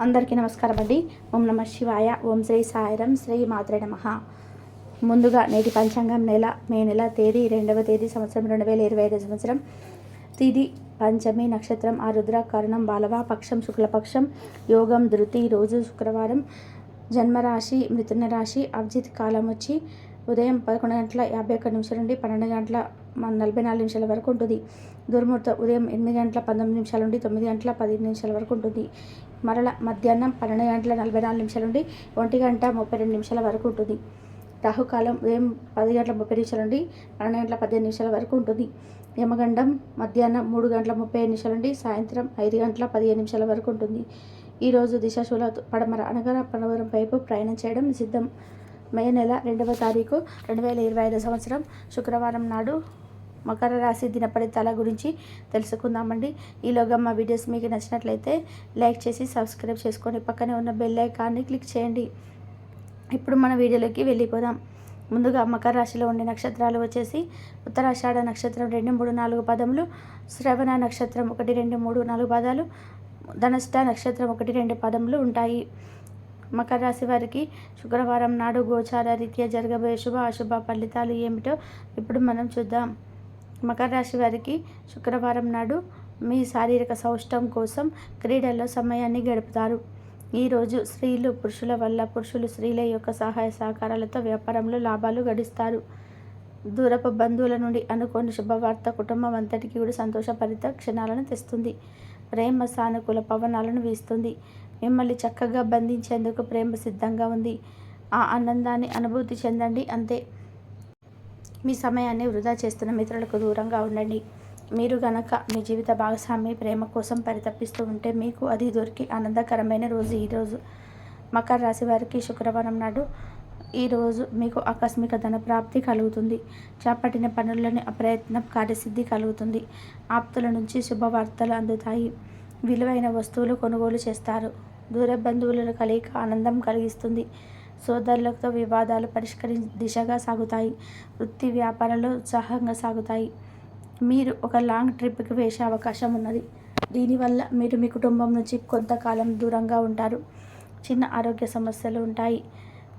అందరికీ నమస్కారం అండి. ఓం నమ శివాయ. ఓం శ్రీ సాయిరం. శ్రీ మాత్రే నమః. ముందుగా నేటి పంచాంగం మే నెల తేదీ 2వ తేదీ సంవత్సరం 2025 సంవత్సరం. తిథి పంచమి, నక్షత్రం ఆరుద్ర, కరణం బాలవ, పక్షం శుక్లపక్షం, యోగం ధృతి. రోజు శుక్రవారం. జన్మరాశి మిథున రాశి. అభిజిత్ కాలం వచ్చి ఉదయం 11:51 నుండి 12:44 వరకు ఉంటుంది. దుర్ముహూర్తం ఉదయం 8:19 నుండి 9:15 వరకు ఉంటుంది. మరల మధ్యాహ్నం 12:44 నుండి 1:32 వరకు ఉంటుంది. రాహుకాలం ఉదయం 10:30 నుండి 12:15 వరకు ఉంటుంది. యమగండం మధ్యాహ్నం 3:35 నుండి సాయంత్రం 5:15 వరకు ఉంటుంది. ఈరోజు దిశాశూల పడమర అనగా పడమరం వైపు ప్రయాణం చేయడం నిషిద్ధం. మే నెల 2వ తారీఖు 2025 సంవత్సరం శుక్రవారం నాడు మకర రాశి దినఫలితాల గురించి తెలుసుకుందామండి. ఈలోగా మా వీడియోస్ మీకు నచ్చినట్లయితే లైక్ చేసి సబ్స్క్రైబ్ చేసుకొని పక్కనే ఉన్న బెల్ ఐకాన్ని క్లిక్ చేయండి. ఇప్పుడు మన వీడియోలోకి వెళ్ళిపోదాం. ముందుగా మకర రాశిలో ఉండే నక్షత్రాలు వచ్చేసి ఉత్తరాషాఢ నక్షత్రం 2, 3, 4 పదములు, శ్రవణ నక్షత్రం 1, 2, 3, 4 పదాలు, ధనిష్ట నక్షత్రం 1, 2 పదములు ఉంటాయి. మకర రాశి వారికి శుక్రవారం నాడు గోచార రీత్యా జరగబోయే శుభ అశుభ ఫలితాలు ఏమిటో ఇప్పుడు మనం చూద్దాం. మకర రాశి వారికి శుక్రవారం నాడు మీ శారీరక సౌష్ఠవం కోసం క్రీడల్లో సమయాన్ని గడుపుతారు. ఈరోజు స్త్రీలు పురుషుల వల్ల, పురుషులు స్త్రీల యొక్క సహాయ సహకారాలతో వ్యాపారంలో లాభాలు గడిస్తారు. దూరపు బంధువుల నుండి అనుకోని శుభవార్త కుటుంబం అంతటికి కూడా సంతోషభరిత క్షణాలను తెస్తుంది. ప్రేమ సానుకూల పవనాలను వీస్తుంది. మిమ్మల్ని చక్కగా బంధించేందుకు ప్రేమ సిద్ధంగా ఉంది. ఆ ఆనందాన్ని అనుభూతి చెందండి అంతే. మీ సమయాన్ని వృధా చేస్తున్న మిత్రులకు దూరంగా ఉండండి. మీరు గనక మీ జీవిత భాగస్వామి ప్రేమ కోసం పరితపిస్తూ ఉంటే మీకు అది దొరికి ఆనందకరమైన రోజు ఈరోజు. మకర రాశి వారికి శుక్రవారం నాడు ఈరోజు మీకు ఆకస్మిక ధన ప్రాప్తి కలుగుతుంది. చేపట్టిన పనుల్లోని అప్రయత్నం కార్యసిద్ధి కలుగుతుంది. ఆప్తుల నుంచి శుభవార్తలు అందుతాయి. విలువైన వస్తువులు కొనుగోలు చేస్తారు. దూర బంధువుల కలయిక ఆనందం కలిగిస్తుంది. సోదరులతో వివాదాలు దిశగా సాగుతాయి. వృత్తి వ్యాపారాలు ఉత్సాహంగా సాగుతాయి. మీరు ఒక లాంగ్ ట్రిప్కి వేసే అవకాశం ఉన్నది. దీనివల్ల మీరు మీ కుటుంబం నుంచి కొంతకాలం దూరంగా ఉంటారు. చిన్న ఆరోగ్య సమస్యలు ఉంటాయి.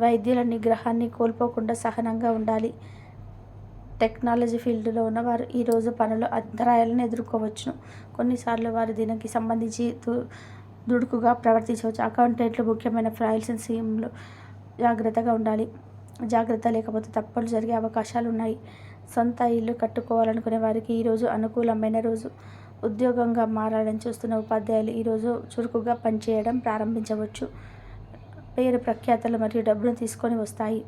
వైద్యుల నిగ్రహాన్ని కోల్పోకుండా సహనంగా ఉండాలి. టెక్నాలజీ ఫీల్డ్లో ఉన్నవారు ఈరోజు పనులు అంతరాయాలను ఎదుర్కోవచ్చును. కొన్నిసార్లు వారు దీనికి సంబంధించి దుడుకుగా ప్రవర్తించవచ్చు. అకౌంటెంట్లు ముఖ్యమైన ఫైల్స్ సీఎంలు జాగ్రత్తగా ఉండాలి. జాగ్రత్త లేకపోతే తప్పులు జరిగే అవకాశాలు ఉన్నాయి. సొంత ఇల్లు కట్టుకోవాలనుకునే వారికి ఈరోజు అనుకూలమైన రోజు. ఉద్యోగంగా మారాలని చూస్తున్న ఉపాధ్యాయులు ఈరోజు చురుకుగా పనిచేయడం ప్రారంభించవచ్చు. పేరు ప్రఖ్యాతలు మరియు డబ్బును తీసుకొని వస్తాయి.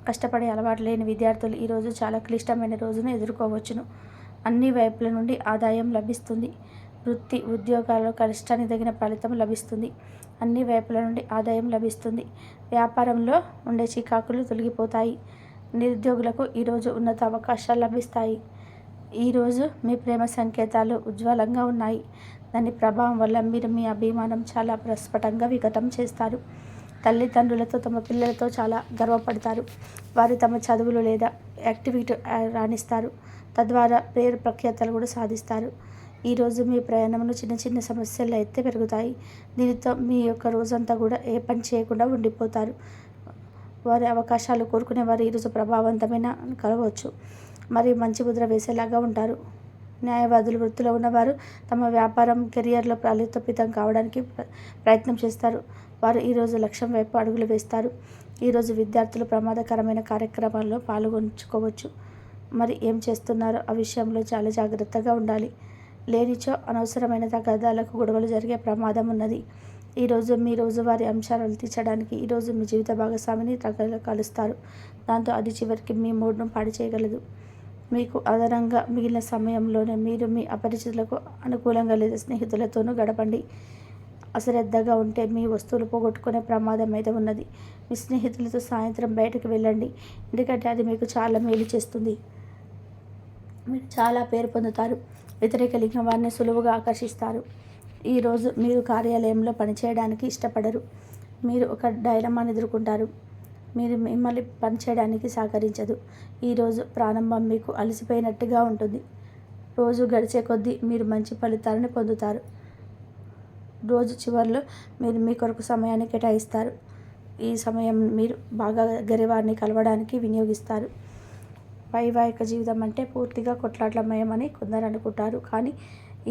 కష్టపడే అలవాటు లేని విద్యార్థులు ఈరోజు చాలా క్లిష్టమైన రోజును ఎదుర్కోవచ్చును. అన్ని వైపుల నుండి ఆదాయం లభిస్తుంది. వృత్తి ఉద్యోగాల్లో కష్టానికి తగిన ఫలితం లభిస్తుంది. అన్ని వైపుల నుండి ఆదాయం లభిస్తుంది. వ్యాపారంలో ఉండే చికాకులు తొలగిపోతాయి. నిరుద్యోగులకు ఈరోజు ఉన్నత అవకాశాలు లభిస్తాయి. ఈరోజు మీ ప్రేమ సంకేతాలు ఉజ్వలంగా ఉన్నాయి. దాని ప్రభావం వల్ల మీరు మీ అభిమానం చాలా ప్రస్ఫుటంగా వికటం చేస్తారు. తల్లిదండ్రులతో తమ పిల్లలతో చాలా గర్వపడతారు. వారు తమ చదువులు లేదా యాక్టివిటీ రాణిస్తారు. తద్వారా పేరు ప్రఖ్యాతలు కూడా సాధిస్తారు. ఈరోజు మీ ప్రయాణంలో చిన్న చిన్న సమస్యలు అయితే పెరుగుతాయి. దీనితో మీ యొక్క రోజంతా కూడా ఏ పని చేయకుండా ఉండిపోతారు. వారి అవకాశాలు కోరుకునే వారు ఈరోజు ప్రభావవంతమైన కలవచ్చు. మరియు మంచి ముద్ర వేసేలాగా ఉంటారు. న్యాయవాదులు వృత్తిలో ఉన్నవారు తమ వ్యాపారం కెరియర్లో బలోపేతం కావడానికి ప్రయత్నం చేస్తారు. వారు ఈరోజు లక్ష్యం వైపు అడుగులు వేస్తారు. ఈరోజు విద్యార్థులు ప్రమాదకరమైన కార్యక్రమాల్లో పాల్గొంచుకోవచ్చు. మరి ఏం చేస్తున్నారో ఆ విషయంలో చాలా జాగ్రత్తగా ఉండాలి. లేనిచో అనవసరమైన తగాదాలకు గొడవలు జరిగే ప్రమాదం ఉన్నది. ఈరోజు మీ రోజువారీ అంశాలను తీర్చడానికి ఈరోజు మీ జీవిత భాగస్వామిని కలుస్తారు. దాంతో అది చివరికి మీ మూడ్ను పాడు చేయగలదు. మీకు అదనంగా మిగిలిన సమయంలోనే మీరు మీ అపరిచితులకు అనుకూలంగా లేదా స్నేహితులతోనూ గడపండి. అశ్రద్ధగా ఉంటే మీ వస్తువులు పోగొట్టుకునే ప్రమాదం అయితే ఉన్నది. మీ స్నేహితులతో సాయంత్రం బయటకు వెళ్ళండి. ఎందుకంటే అది మీకు చాలా మేలు చేస్తుంది. మీరు చాలా పేరు పొందుతారు. వ్యతిరేక లింగం వారిని సులువుగా ఆకర్షిస్తారు. ఈరోజు మీరు కార్యాలయంలో పనిచేయడానికి ఇష్టపడరు. మీరు ఒక డైలమాను ఎదుర్కొంటారు. మీరు మిమ్మల్ని పనిచేయడానికి సహకరించదు. ఈరోజు ప్రారంభం మీకు అలసిపోయినట్టుగా ఉంటుంది. రోజు గడిచే కొద్దీ మీరు మంచి ఫలితాలను పొందుతారు. రోజు చివరిలో మీరు మీ కొరకు సమయాన్ని కేటాయిస్తారు. ఈ సమయం మీరు బాగా గరివారిని కలవడానికి వినియోగిస్తారు. వైవాహిక జీవితం అంటే పూర్తిగా కొట్లాటమయమని కొందరు అనుకుంటారు. కానీ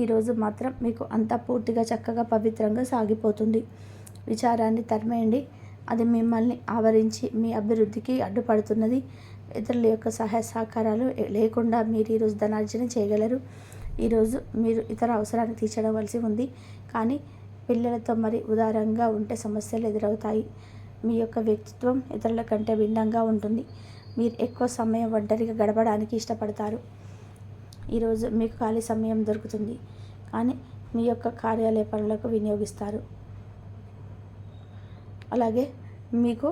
ఈరోజు మాత్రం మీకు అంతా పూర్తిగా చక్కగా పవిత్రంగా సాగిపోతుంది. విచారాన్ని తరిమేయండి. అది మిమ్మల్ని ఆవరించి మీ అభివృద్ధికి అడ్డుపడుతున్నది. ఇతరుల యొక్క సహాయ సహకారాలు లేకుండా మీరు ఈరోజు ధనార్జన చేయగలరు. ఈరోజు మీరు ఇతర అవసరాన్ని తీర్చవలసి ఉంది. కానీ పిల్లలతో మరి ఉదారంగా ఉంటే సమస్యలు ఎదురవుతాయి. మీ యొక్క వ్యక్తిత్వం ఇతరుల కంటే భిన్నంగా ఉంటుంది. మీరు ఎక్కువ సమయం ఒంటరిగా గడపడానికి ఇష్టపడతారు. ఈరోజు మీకు ఖాళీ సమయం దొరుకుతుంది, కానీ మీ యొక్క కార్యాలయ పనులకు వినియోగిస్తారు. అలాగే మీకు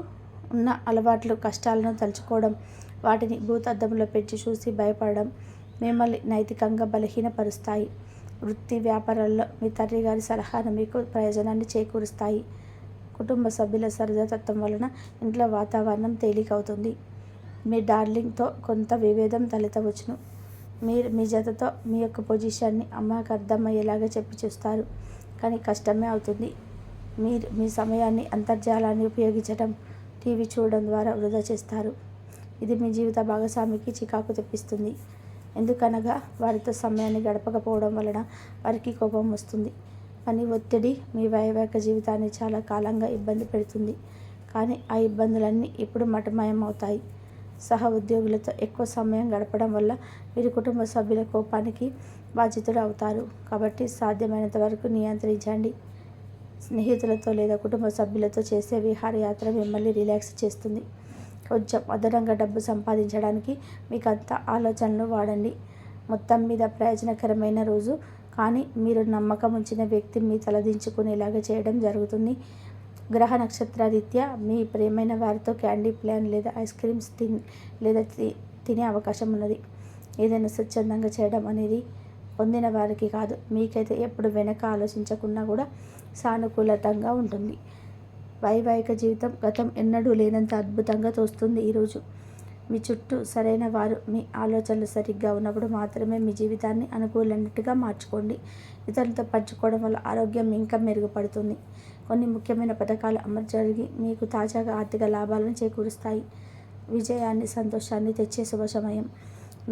ఉన్న అలవాట్లు, కష్టాలను తలుచుకోవడం, వాటిని భూతద్దంలో పెట్టి చూసి భయపడడం మిమ్మల్ని నైతికంగా బలహీనపరుస్తాయి. వృత్తి వ్యాపారాల్లో మీ తండ్రి గారి సలహాను మీకు ప్రయోజనాన్ని చేకూరుస్తాయి. కుటుంబ సభ్యుల సరదాతత్వం వలన ఇంట్లో వాతావరణం తేలికవుతుంది. మీ డార్లింగ్తో కొంత విభేదం తలెత్తవచ్చును. మీరు మీ జతతో మీ యొక్క పొజిషన్ని అమ్మకు అర్థమయ్యేలాగా చెప్పి చూస్తారు, కానీ కష్టమే అవుతుంది. మీరు మీ సమయాన్ని అంతర్జాలాన్ని ఉపయోగించడం, టీవీ చూడడం ద్వారా వృధా చేస్తారు. ఇది మీ జీవిత భాగస్వామికి చికాకు తెప్పిస్తుంది. ఎందుకనగా వారితో సమయాన్ని గడపకపోవడం వలన వారికి కోపం వస్తుంది. పని ఒత్తిడి మీ వైవాహిక జీవితాన్ని చాలా కాలంగా ఇబ్బంది పెడుతుంది. కానీ ఆ ఇబ్బందులన్నీ ఇప్పుడు మటమయమవుతాయి. సహ ఉద్యోగులతో ఎక్కువ సమయం గడపడం వల్ల మీరు కుటుంబ సభ్యుల కోపానికి బాధితులు అవుతారు. కాబట్టి సాధ్యమైనంత వరకు నియంత్రించండి. స్నేహితులతో లేదా కుటుంబ సభ్యులతో చేసే విహారయాత్ర మిమ్మల్ని రిలాక్స్ చేస్తుంది. కొంచెం అదనంగా డబ్బు సంపాదించడానికి మీకు అంత ఆలోచనలు వాడండి. మొత్తం మీద ప్రయోజనకరమైన రోజు, కానీ మీరు నమ్మకం ఉంచిన వ్యక్తి మీ తలదించుకునేలాగా చేయడం జరుగుతుంది. గ్రహ నక్షత్ర రీత్యా మీ ప్రియమైన వారితో క్యాండీ ప్లాన్ లేదా ఐస్ క్రీమ్స్ తినే అవకాశం ఉన్నది. ఏదైనా స్వచ్ఛందంగా చేయడం అనేది పొందిన వారికి కాదు, మీకైతే ఎప్పుడు వెనక ఆలోచించకుండా కూడా సానుకూలతంగా ఉంటుంది. వైవాహిక జీవితం గతం ఎన్నడూ లేనంత అద్భుతంగా తోస్తుంది. ఈరోజు మీ చుట్టూ సరైన వారు, మీ ఆలోచనలు సరిగ్గా ఉన్నప్పుడు మాత్రమే మీ జీవితాన్ని అనుకూలన్నట్టుగా మార్చుకోండి. ఇతరులతో పంచుకోవడం వల్ల ఆరోగ్యం ఇంకా మెరుగుపడుతుంది. కొన్ని ముఖ్యమైన పథకాలు అమలు జరిగి మీకు తాజాగా ఆర్థిక లాభాలను చేకూరుస్తాయి. విజయాన్ని, సంతోషాన్ని తెచ్చే శుభ సమయం.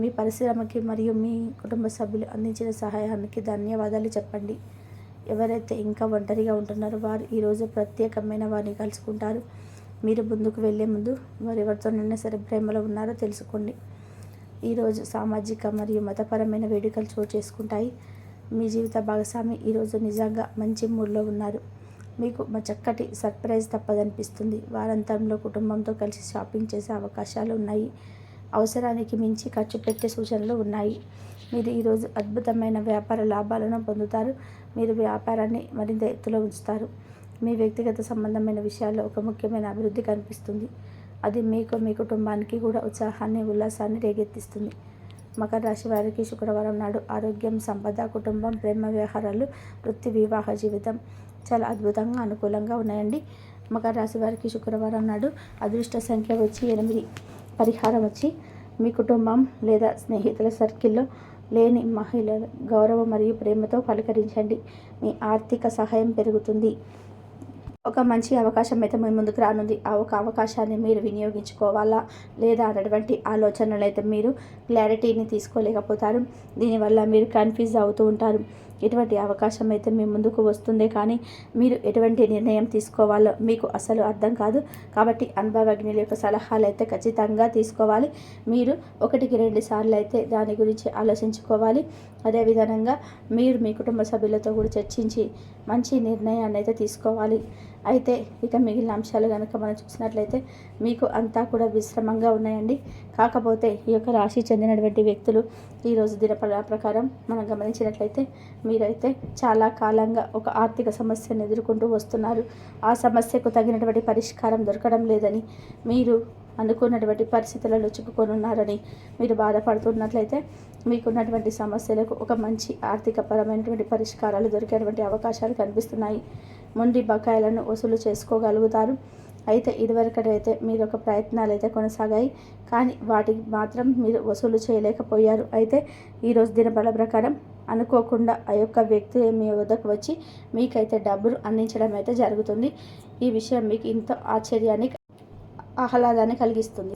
మీ పరిశ్రమకి మరియు మీ కుటుంబ సభ్యులు అందించిన సహాయానికి ధన్యవాదాలు చెప్పండి. ఎవరైతే ఇంకా ఒంటరిగా ఉంటున్నారో వారు ఈరోజు ప్రత్యేకమైన వారిని కలుసుకుంటారు. మీరు ముందుకు వెళ్ళే ముందు వారు ఎవరితోనైనా సరే ప్రేమలో ఉన్నారో తెలుసుకోండి. ఈరోజు సామాజిక మరియు మతపరమైన వేడుకలు చోటు చేసుకుంటాయి. మీ జీవిత భాగస్వామి ఈరోజు నిజంగా మంచి మూడ్లో ఉన్నారు. మీకు మా చక్కటి సర్ప్రైజ్ తప్పదనిపిస్తుంది. వారాంతంలో కుటుంబంతో కలిసి షాపింగ్ చేసే అవకాశాలు ఉన్నాయి. అవసరానికి మించి ఖర్చు పెట్టే సూచనలు ఉన్నాయి. మీరు ఈరోజు అద్భుతమైన వ్యాపార లాభాలను పొందుతారు. మీరు వ్యాపారాన్ని మరింత ఎత్తులో ఉంచుతారు. మీ వ్యక్తిగత సంబంధమైన విషయాల్లో ఒక ముఖ్యమైన అభివృద్ధి కనిపిస్తుంది. అది మీకు, మీ కుటుంబానికి కూడా ఉత్సాహాన్ని, ఉల్లాసాన్ని రేకెత్తిస్తుంది. మకర రాశి వారికి శుక్రవారం నాడు ఆరోగ్యం, సంపద, కుటుంబం, ప్రేమ వ్యవహారాలు, వృత్తి, వివాహ జీవితం చాలా అద్భుతంగా అనుకూలంగా ఉన్నాయండి. మకర రాశి వారికి శుక్రవారం నాడు అదృష్ట సంఖ్య వచ్చి 8. పరిహారం వచ్చి మీ కుటుంబం లేదా స్నేహితుల సర్కిల్లో లేని మహిళల గౌరవం మరియు ప్రేమతో పలకరించండి. మీ ఆర్థిక సహాయం పెరుగుతుంది. ఒక మంచి అవకాశం అయితే మీ ముందుకు రానుంది. ఆ ఒక అవకాశాన్ని మీరు వినియోగించుకోవాలా లేదా అన్నటువంటి ఆలోచనలు అయితే మీరు క్లారిటీని తీసుకోలేకపోతారు. దీనివల్ల మీరు కన్ఫ్యూజ్ అవుతూ ఉంటారు. ఎటువంటి అవకాశం అయితే మీ ముందుకు వస్తుందే కానీ మీరు ఎటువంటి నిర్ణయం తీసుకోవాలో మీకు అసలు అర్థం కాదు. కాబట్టి అనుభవజ్ఞుల యొక్క సలహాలు అయితే ఖచ్చితంగా తీసుకోవాలి. మీరు 1-2 సార్లు అయితే దాని గురించి ఆలోచించుకోవాలి. అదేవిధంగా మీరు మీ కుటుంబ సభ్యులతో కూడా చర్చించి మంచి నిర్ణయాన్ని అయితే తీసుకోవాలి. అయితే ఇక మిగిలిన అంశాలు కనుక మనం చూసినట్లయితే మీకు అంతా కూడా విశ్రమంగా ఉన్నాయండి. కాకపోతే ఈ యొక్క రాశి చెందినటువంటి వ్యక్తులు ఈరోజు దినఫల ప్రకారం మనం గమనించినట్లయితే మీరైతే చాలా కాలంగా ఒక ఆర్థిక సమస్యను ఎదుర్కొంటూ వస్తున్నారు. ఆ సమస్యకు తగినటువంటి పరిష్కారం దొరకడం లేదని, మీరు అనుకున్నటువంటి పరిస్థితులలో చిక్కుకొని ఉన్నారని మీరు బాధపడుతున్నట్లయితే మీకున్నటువంటి సమస్యలకు ఒక మంచి ఆర్థికపరమైనటువంటి పరిష్కారాలు దొరికేటువంటి అవకాశాలు కనిపిస్తున్నాయి. మొండి బకాయిలను వసూలు చేసుకోగలుగుతారు. అయితే ఇదివరకటైతే మీరు ఒక ప్రయత్నాలు అయితే కొనసాగాయి, కానీ వాటికి మాత్రం మీరు వసూలు చేయలేకపోయారు. అయితే ఈరోజు దినబల ప్రకారం అనుకోకుండా ఆ యొక్క వ్యక్తి మీ వద్దకు వచ్చి మీకైతే డబ్బులు అందించడం అయితే జరుగుతుంది. ఈ విషయం మీకు ఇంత ఆశ్చర్యాన్ని, ఆహ్లాదాన్ని కలిగిస్తుంది.